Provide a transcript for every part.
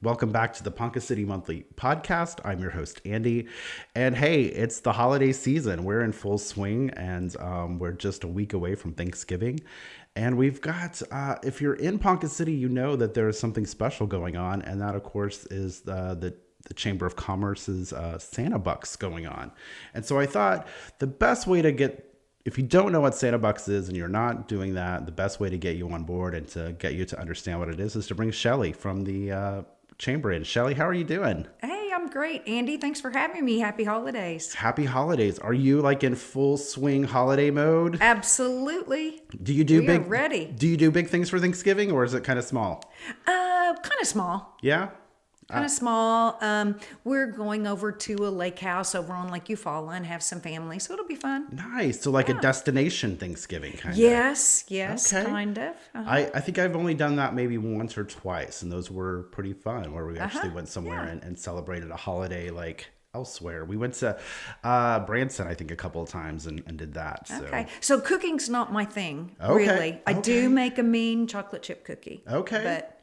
Welcome back to the Ponca City Monthly Podcast. I'm your host, Andy. And hey, it's the holiday season. We're in full swing, and we're just a week away from Thanksgiving. And we've got, if you're in Ponca City, you know that there is something special going on. And that, of course, is the Chamber of Commerce's Santa Bucks going on. And so I thought the best way to if you don't know what Santa Bucks is and you're not doing that, the best way to get you on board and to get you to understand what it is to bring Shelley from the Chamber in. Shelley, how are you doing? Hey, I'm great, Andy. Thanks for having me. Happy holidays. Happy holidays. Are you like in full swing holiday mode? Absolutely. We are ready. Do you do big things for Thanksgiving, or is it kind of small? Kind of small. Yeah. Kind of small. We're going over to a lake house over on Lake Eufaula and have some family, so it'll be fun. Nice. So like a destination Thanksgiving kind of. Yes, Okay. kind of. Uh-huh. I think I've only done that maybe once or twice, and those were pretty fun, where we actually went somewhere and celebrated a holiday like elsewhere. We went to Branson, I think, a couple of times and did that. So. Okay. So cooking's not my thing, Okay. really. I do make a mean chocolate chip cookie. Okay. But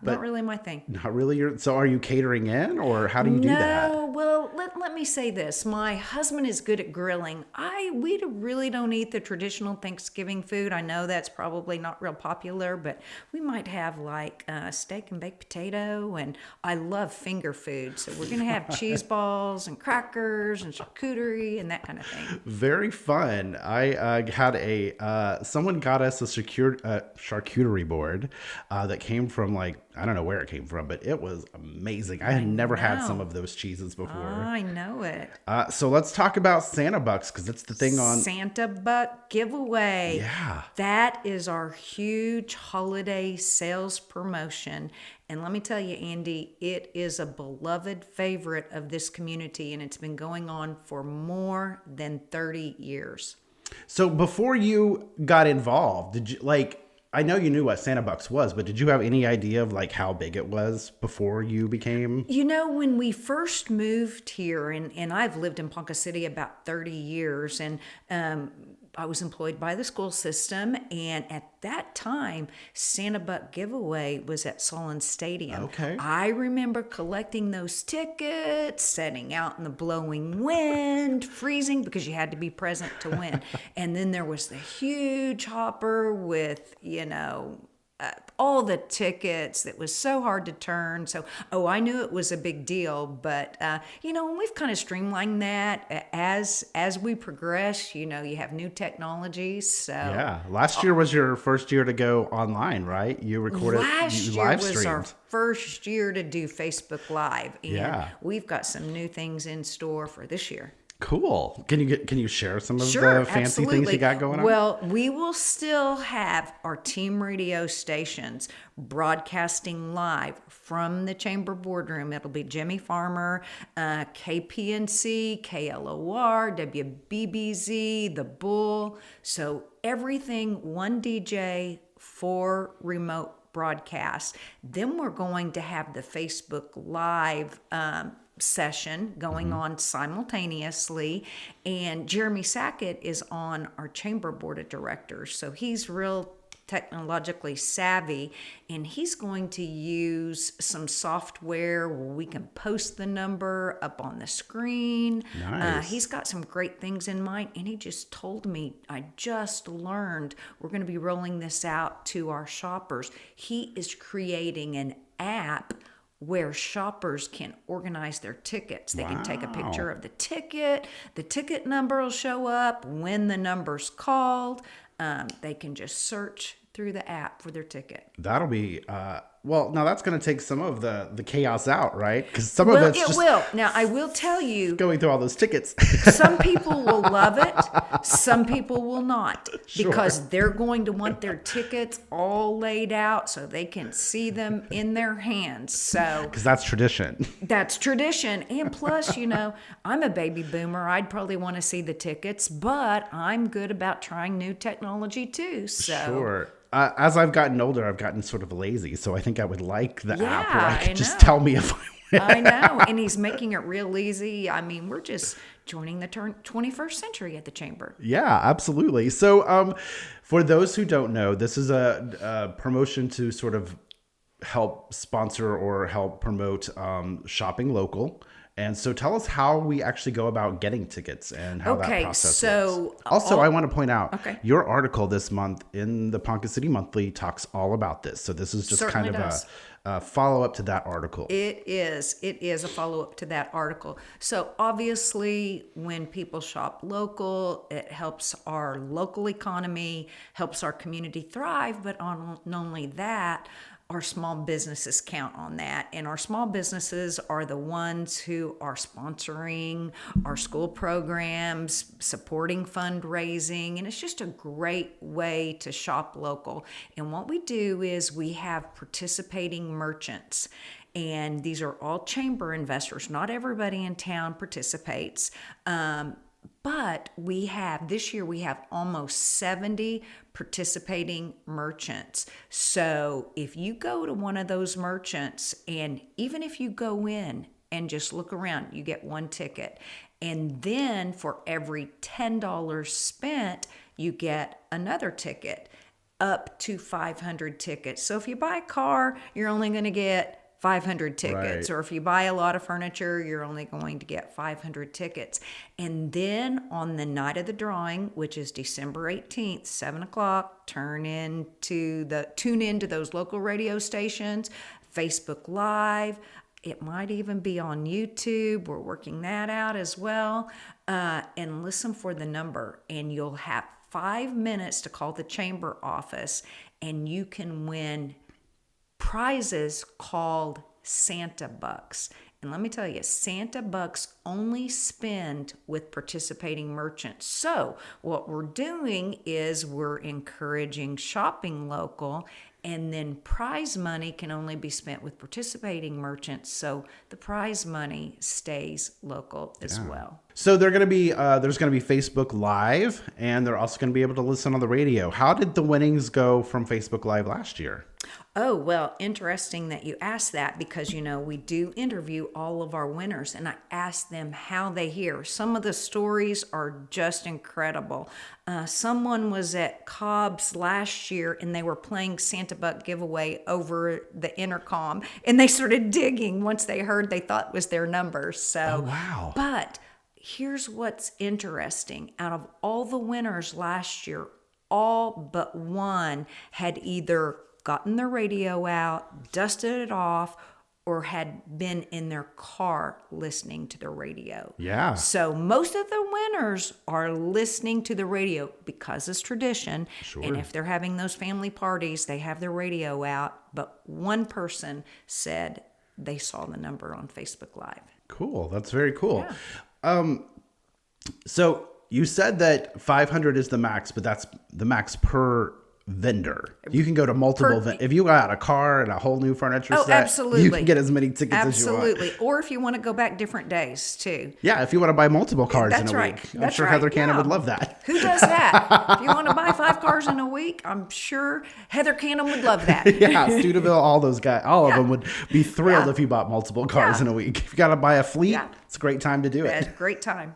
not really my thing. Not really. So are you catering in, or how do you do that? No, well, let me say this. My husband is good at grilling. We really don't eat the traditional Thanksgiving food. I know that's probably not real popular, but we might have like steak and baked potato, and I love finger food. So we're going to have cheese balls and crackers and charcuterie and that kind of thing. Very fun. I had someone got us a charcuterie board that came from I don't know where it came from, but it was amazing. I had never had some of those cheeses before. I know it. So let's talk about Santa Bucks, because it's the thing on Santa Buck giveaway. Yeah. That is our huge holiday sales promotion. And let me tell you, Andy, it is a beloved favorite of this community, and it's been going on for more than 30 years. So before you got involved, did you I know you knew what Santa Bucks was, but did you have any idea of how big it was before you became? When we first moved here, and I've lived in Ponca City about 30 years, and I was employed by the school system, and at that time, Santa Buck giveaway was at Solon Stadium. Okay. I remember collecting those tickets, setting out in the blowing wind, freezing because you had to be present to win. And then there was the huge hopper with, all the tickets that was so hard to turn. So, I knew it was a big deal, but, we've kind of streamlined that as we progress. You have new technologies. So yeah, last year was your first year to go online, right? You recorded, you live streamed. Was our first year to do Facebook Live, and we've got some new things in store for this year. Cool. Can you share some of Sure, the fancy things you got going on? Well, we will still have our team radio stations broadcasting live from the Chamber boardroom. It'll be Jimmy Farmer, KPNC, KLOR, WBBZ, The Bull. So everything, one DJ, 4 remote broadcasts. Then we're going to have the Facebook Live session going on simultaneously, and Jeremy Sackett is on our chamber board of directors, so he's real technologically savvy, and he's going to use some software where we can post the number up on the screen. Nice. He's got some great things in mind, and he just told me, I just learned we're going to be rolling this out to our shoppers. He is creating an app where shoppers can organize their tickets. They can take a picture of the ticket number will show up, when the number's called. They can just search through the app for their ticket. That'll be well, now that's going to take some of the chaos out, right? Because some of it's just will. Now, I will tell you, going through all those tickets. some people will love it. Some people will not, because they're going to want their tickets all laid out so they can see them in their hands. So, because that's tradition. That's tradition. And plus, I'm a baby boomer. I'd probably want to see the tickets, but I'm good about trying new technology too. So. Sure. As I've gotten older, I've gotten sort of lazy, so I think I would like the app where I could just tell me if I win. I know, and he's making it real easy. I mean, we're just joining the 21st century at the Chamber. Yeah, absolutely. So for those who don't know, this is a promotion to sort of help sponsor or help promote shopping local. And so tell us how we actually go about getting tickets and how that process works. Also, I want to point out your article this month in the Ponca City Monthly talks all about this. So this is just Certainly kind of does. a follow-up to that article. It is a follow-up to that article. So obviously, when people shop local, it helps our local economy, helps our community thrive, but not only that, our small businesses count on that. And our small businesses are the ones who are sponsoring our school programs, supporting fundraising, and it's just a great way to shop local. And what we do is we have participating merchants. And these are all chamber investors. Not everybody in town participates. But this year we have almost 70 participating merchants. So if you go to one of those merchants, and even if you go in and just look around, you get one ticket. And then for every $10 spent, you get another ticket, up to 500 tickets. So if you buy a car, you're only going to get 500 tickets. Right. Or if you buy a lot of furniture, you're only going to get 500 tickets. And then on the night of the drawing, which is December 18th, 7 o'clock, tune into those local radio stations, Facebook Live. It might even be on YouTube. We're working that out as well. And listen for the number. And you'll have 5 minutes to call the chamber office, and you can win prizes called Santa Bucks. And let me tell you, Santa Bucks only spend with participating merchants. So what we're doing is we're encouraging shopping local, and then prize money can only be spent with participating merchants. So the prize money stays local as well. So they're going to be there's going to be Facebook Live, and they're also going to be able to listen on the radio. How did the winnings go from Facebook Live last year? Oh, well, interesting that you asked that, because, we do interview all of our winners, and I ask them how they hear. Some of the stories are just incredible. Someone was at Cobb's last year, and they were playing Santa Buck giveaway over the intercom, and they started digging once they heard they thought was their number. So, oh, wow. But here's what's interesting. Out of all the winners last year, all but one had either gotten their radio out, dusted it off, or had been in their car listening to the radio. Yeah. So most of the winners are listening to the radio because it's tradition. Sure. And if they're having those family parties, they have their radio out. But one person said they saw the number on Facebook Live. Cool. That's very cool. Yeah. So you said that 500 is the max, but that's the max per vendor. You can go to multiple if you got a car and a whole new furniture set, absolutely. You can get as many tickets as you want. Absolutely. Or if you want to go back different days too. Yeah, if you want to buy multiple cars That's in a right. week. I'm That's sure right. Heather Cannon Yeah. would love that. Who does that? If you want to buy 5 cars in a week, I'm sure Heather Cannon would love that. Yeah, Studeville, all those guys, all of them would be thrilled Yeah. if you bought multiple cars Yeah. in a week. If you got to buy a fleet, Yeah. it's a great time to do It's it. a great time.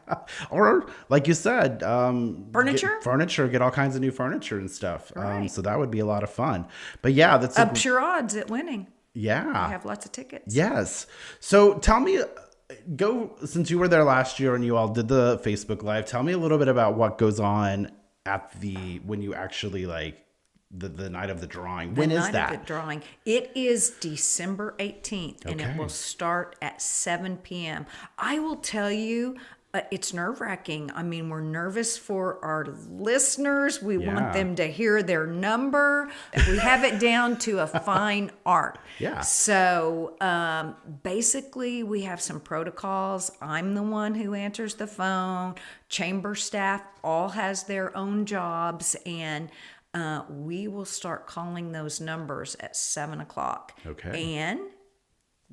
Or, like you said, Furniture? get all kinds of new furniture and stuff. Right. So that would be a lot of fun. But yeah, that's Ups your odds at winning. yeah. I have lots of tickets. Yes. So tell me, since you were there last year and you all did the Facebook Live, tell me a little bit about what goes on when you actually the night of the drawing. When is that? The night of the drawing. It is December 18th, and it Okay. will start at 7 p.m. I will tell you, it's nerve-wracking. I mean, we're nervous for our listeners. We Yeah. want them to hear their number. We have it down to a fine art. Yeah. So basically, we have some protocols. I'm the one who answers the phone. Chamber staff all has their own jobs, and we will start calling those numbers at 7 o'clock. Okay. And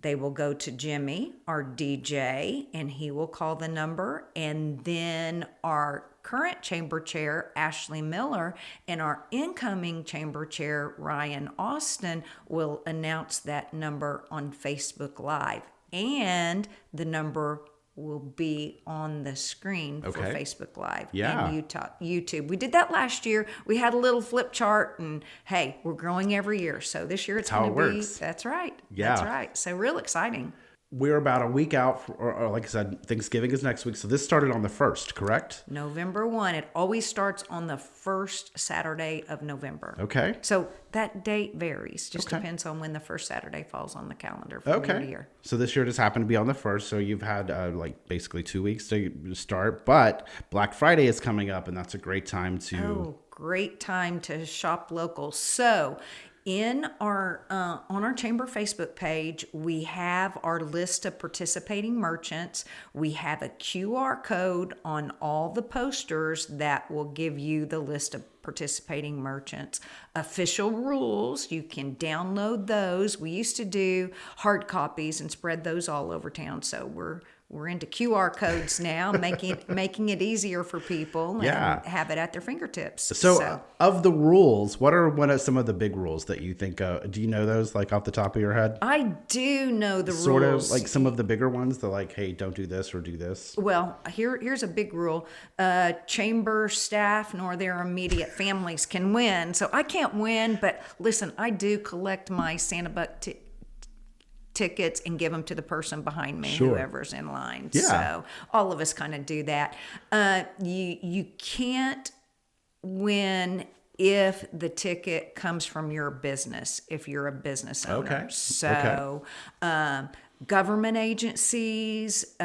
they will go to Jimmy, our DJ, and he will call the number. And then our current chamber chair, Ashley Miller, and our incoming chamber chair, Ryan Austin, will announce that number on Facebook Live. And the number will be on the screen for Facebook Live Yeah. and YouTube. We did that last year. We had a little flip chart, and hey, we're growing every year. So this year it's going to be. Works. That's right. Yeah. That's right. So real exciting. We're about a week out, or like I said, Thanksgiving is next week. So this started on the 1st, correct? November 1. It always starts on the first Saturday of November. Okay. So that date varies. Just depends on when the first Saturday falls on the calendar from year to year. So this year just happened to be on the 1st. So you've had like basically 2 weeks to start. But Black Friday is coming up, and that's a great time to... Oh, great time to shop local. So in our on our chamber Facebook page, we have our list of participating merchants. We have a QR code on all the posters that will give you the list of participating merchants. Official rules, you can download those. We used to do hard copies and spread those all over town. So we're into QR codes now, making it easier for people and have it at their fingertips. So of the rules, what are some of the big rules that you think, do you know those like off the top of your head? I do know the sort rules. Sort of like some of the bigger ones, they're like, hey, don't do this or do this. Well, here's a big rule. Chamber staff nor their immediate families can win. So I can't win, but listen, I do collect my Santa Buck tickets and give them to the person behind me, whoever's in line. Yeah. So all of us kind of do that. You can't win if the ticket comes from your business, if you're a business owner. Okay. So government agencies,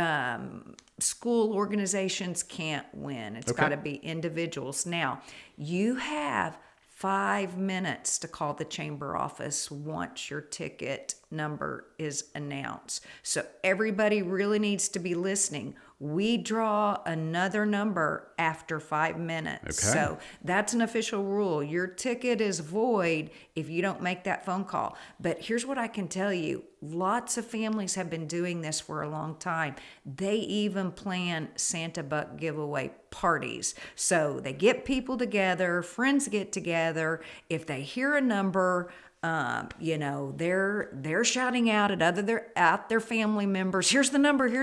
school organizations can't win. It's got to be individuals. Now, you have 5 minutes to call the chamber office once your ticket number is announced. So everybody really needs to be listening. We draw another number after 5 minutes. So that's an official rule. Your ticket is void if you don't make that phone call. But here's what I can tell you. Lots of families have been doing this for a long time. They even plan Santa Buck giveaway parties. So they get people together, friends get together. If they hear a number, they're shouting out at their family members. Here's the number. Do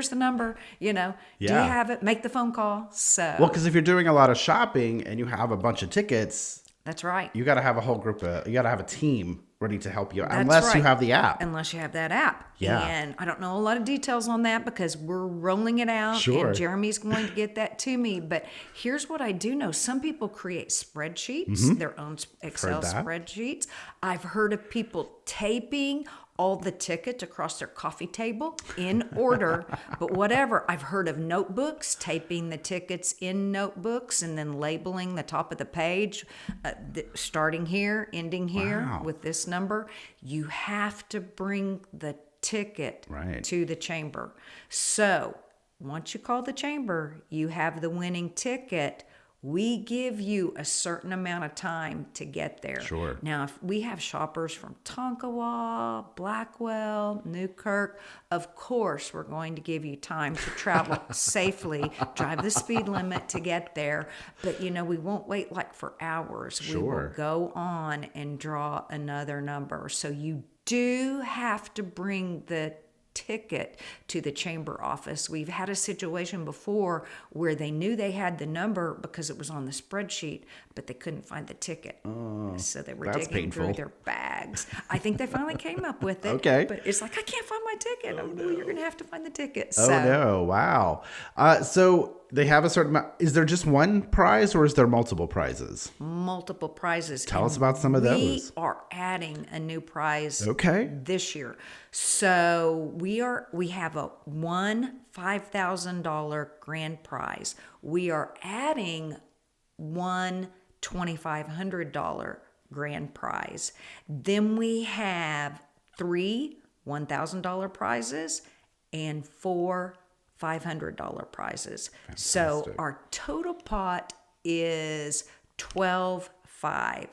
you have it? Make the phone call. So well, because if you're doing a lot of shopping and you have a bunch of tickets, that's right. You got to have a whole group you got to have a team ready to help you, That's unless you have the app. Unless you have that app. Yeah. And I don't know a lot of details on that because we're rolling it out. And Jeremy's going to get that to me. But here's what I do know. Some people create spreadsheets, their own Excel spreadsheets. I've heard of people taping all the tickets across their coffee table in order, but whatever. I've heard of notebooks, taping the tickets in notebooks and then labeling the top of the page, starting here, ending here with this number. You have to bring the ticket to the chamber. So once you call the chamber, you have the winning ticket. We give you a certain amount of time to get there. Sure. Now, if we have shoppers from Tonkawa, Blackwell, Newkirk, of course, we're going to give you time to travel safely, drive the speed limit to get there. But, we won't wait like for hours. Sure. We will go on and draw another number. So you do have to bring the ticket to the chamber office. We've had a situation before where they knew they had the number because it was on the spreadsheet, but they couldn't find the ticket. So they were digging through their bags. I think they finally came up with it. But it's like, I can't find my ticket. Well, you're going to have to find the ticket. Oh, no. Wow. So they have a certain amount. Is there just one prize or is there multiple prizes? Multiple prizes. Tell us about some of those. We are adding a new prize this year. So we have one $5,000 grand prize. We are adding one $2,500 grand prize. Then we have 3 $1,000 prizes and 4 $500 prizes. Fantastic. So our total pot is $12,500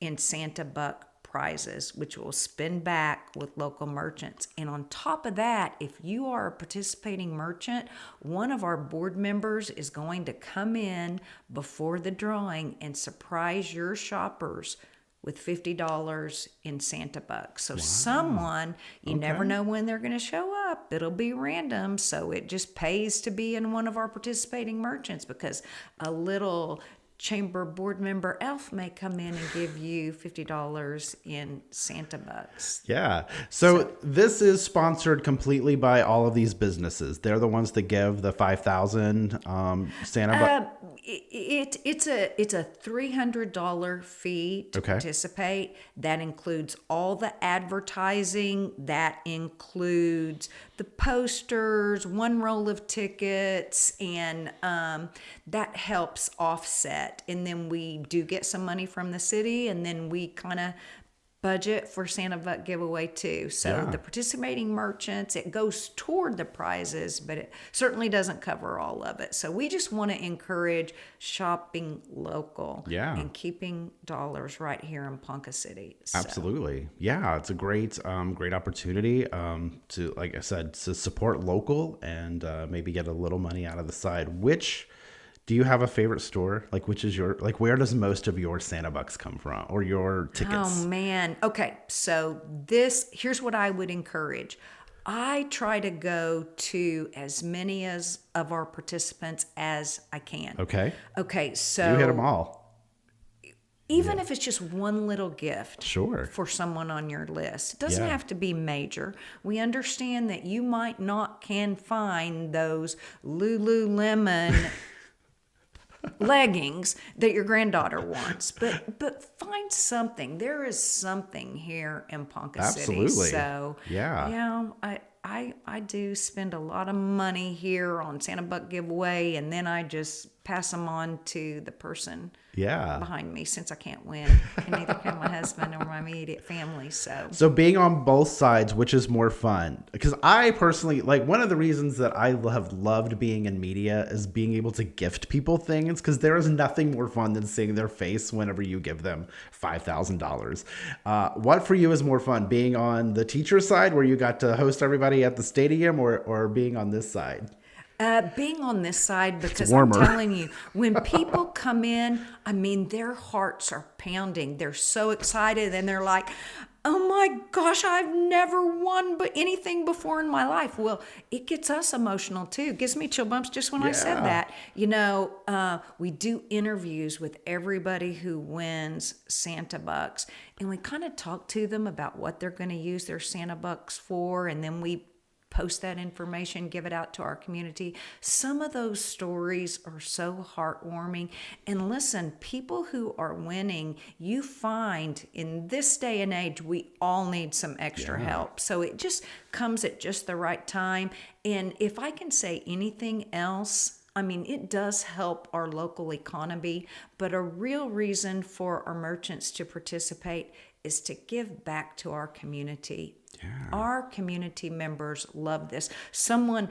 in Santa Buck prizes, which will spin back with local merchants. And on top of that, if you are a participating merchant, one of our board members is going to come in before the drawing and surprise your shoppers with $50 in Santa Bucks. So someone, you never know when they're going to show up. It'll be random. So it just pays to be in one of our participating merchants, because a little chamber board member elf may come in and give you $50 in Santa bucks. Yeah. So this is sponsored completely by all of these businesses. They're the ones that give the 5,000 Santa bucks. It's a $300 fee to participate. That includes all the advertising. That includes the posters, one roll of tickets, and that helps offset. And then we do get some money from the city, and then we kind of budget for Santa Buck giveaway too. So the participating merchants, it goes toward the prizes, but it certainly doesn't cover all of it. So we just want to encourage shopping local and keeping dollars right here in Ponca City. So. Absolutely. Yeah, it's a great opportunity to, like I said, to support local and maybe get a little money out of the side. Do you have a favorite store? Like, which is where does most of your Santa bucks come from, or your tickets? Oh man. Okay. So here's what I would encourage. I try to go to as many of our participants as I can. Okay. So you hit them all. Even if it's just one little gift for someone on your list. It doesn't have to be major. We understand that you might not can find those Lululemon leggings that your granddaughter wants, but find something. There is something here in Ponca City. So I do spend a lot of money here on Santa Buck giveaway, and then I just pass them on to the person behind me, since I can't win. And neither can my husband or my immediate family. So being on both sides, which is more fun? Because I personally, like, one of the reasons that I have loved being in media is being able to gift people things, because there is nothing more fun than seeing their face whenever you give them $5,000. What for you is more fun, being on the teacher side where you got to host everybody at the stadium, or being on this side? Being on this side, because I'm telling you, when people come in, I mean, their hearts are pounding. They're so excited, and they're like, oh my gosh, I've never won anything before in my life. Well, it gets us emotional too. It gives me chill bumps just when I said that. You know, we do interviews with everybody who wins Santa Bucks, and we kind of talk to them about what they're going to use their Santa Bucks for, and then we post that information, give it out to our community. Some of those stories are so heartwarming. And listen, people who are winning, you find in this day and age, we all need some extra help. So it just comes at just the right time. And if I can say anything else, I mean, it does help our local economy, but a real reason for our merchants to participate is to give back to our community. Our community members love this. Someone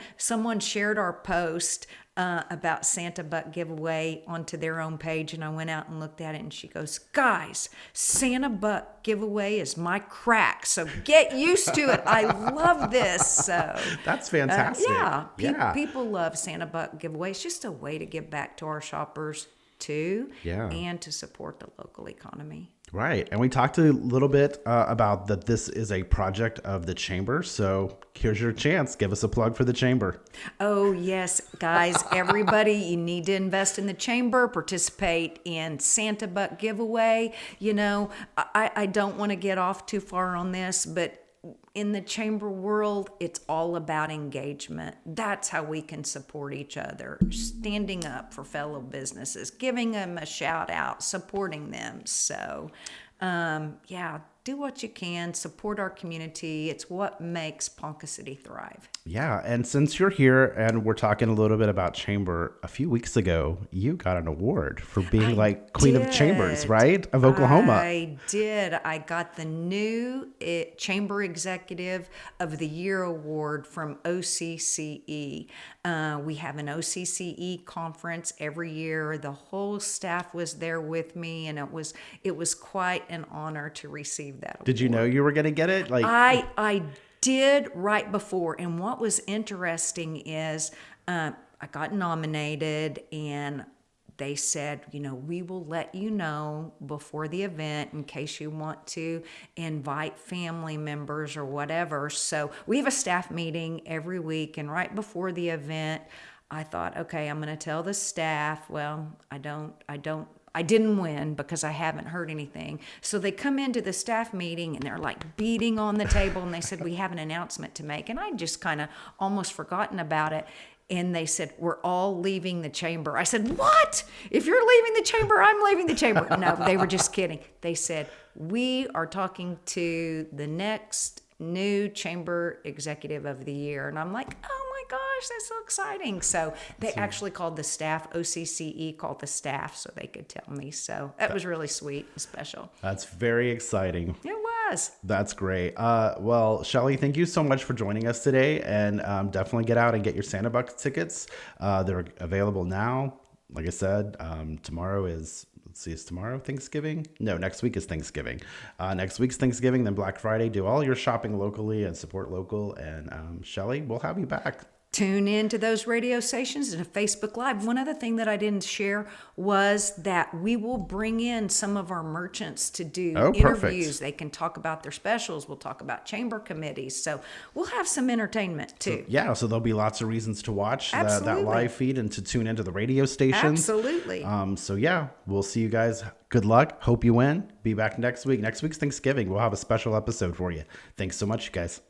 shared our post about Santa Buck giveaway onto their own page, and I went out and looked at it, and she goes, guys, Santa Buck giveaway is my crack, so get used to it. I love this. So that's fantastic. People love Santa Buck giveaway. It's just a way to give back to our shoppers too, and to support the local economy. Right. And we talked a little bit about that this is a project of the Chamber. So here's your chance. Give us a plug for the Chamber. Oh, yes, guys. Everybody, you need to invest in the Chamber, participate in Santa Buck giveaway. You know, I don't want to get off too far on this, but in the Chamber world, it's all about engagement. That's how we can support each other, standing up for fellow businesses, giving them a shout out, supporting them. So, do what you can, support our community. It's what makes Ponca City thrive. Yeah, and since you're here and we're talking a little bit about Chamber, a few weeks ago, you got an award for being Queen of Chambers, right? Of Oklahoma. I did. I got the new Chamber Executive of the Year award from OCCE. We have an OCCE conference every year. The whole staff was there with me, and it was quite an honor to receive that award. Did you know you were going to get it? I did right before, and what was interesting is I got nominated, and they said, we will let you know before the event in case you want to invite family members or whatever. So we have a staff meeting every week, and right before the event, I thought, okay, I'm going to tell the staff. Well, I didn't win because I haven't heard anything. So they come into the staff meeting and they're like beating on the table, and they said, we have an announcement to make. And I just kind of almost forgotten about it. And they said, we're all leaving the chamber. I said, what? If you're leaving the chamber, I'm leaving the chamber. No, they were just kidding. They said, we are talking to the next new chamber executive of the year. And I'm like, oh my gosh, that's so exciting. So they actually called the staff, OCCE called the staff so they could tell me. So that was really sweet and special. That's very exciting. It was. That's great. Well, Shelley, thank you so much for joining us today, and definitely get out and get your Santa Bucks tickets. They're available now. Like I said, tomorrow is, is tomorrow Thanksgiving? No, next week is Thanksgiving. Next week's Thanksgiving, then Black Friday. Do all your shopping locally and support local. And Shelley, we'll have you back. Tune in to those radio stations and a Facebook Live. One other thing that I didn't share was that we will bring in some of our merchants to do interviews. Perfect. They can talk about their specials. We'll talk about chamber committees. So we'll have some entertainment too. So there'll be lots of reasons to watch that live feed and to tune into the radio stations. Absolutely. We'll see you guys. Good luck. Hope you win. Be back next week. Next week's Thanksgiving. We'll have a special episode for you. Thanks so much, you guys.